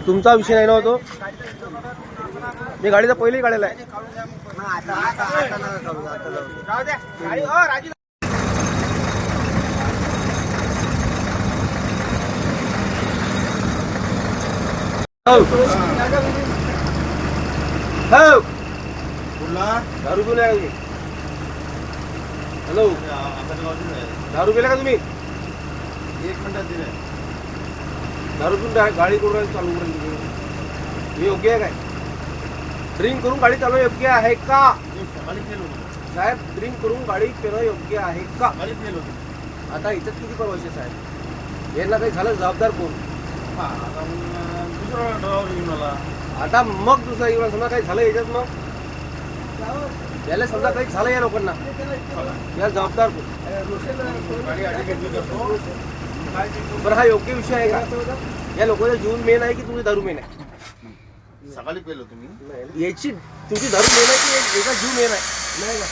तुमचा विषय नाही ना होतो. मी गाडीचा पहिलेही काढलेला आहे. दारू पिऊ नये. हॅलो, दारू पिला का तुम्ही? 1 मिनिटात दिले. दारू पिऊन गाडी करून चालू करून हे योग्य आहे काय? ड्रिंक करून गाडी चालवणं योग्य आहे का साहेब? ड्रिंक करून गाडी पिणं योग्य आहे का? आता इथं किती परवाशे साहेब? यांना काही झालं जबाबदार कोण? आता मग दुसरा येऊन समजा काही झालं याच्यात, मग याला समजा काही झालं या लोकांना, या जबाबदार कोण? बरं, हा योग्य विषय आहे का? या लोकांचा जीवन मेन आहे की तुमची दारू मेन आहे? सकाळी पेलो तुम्ही. याची तुमची दारू मेन आहे की याचा जीव मेन आहे? नाही का?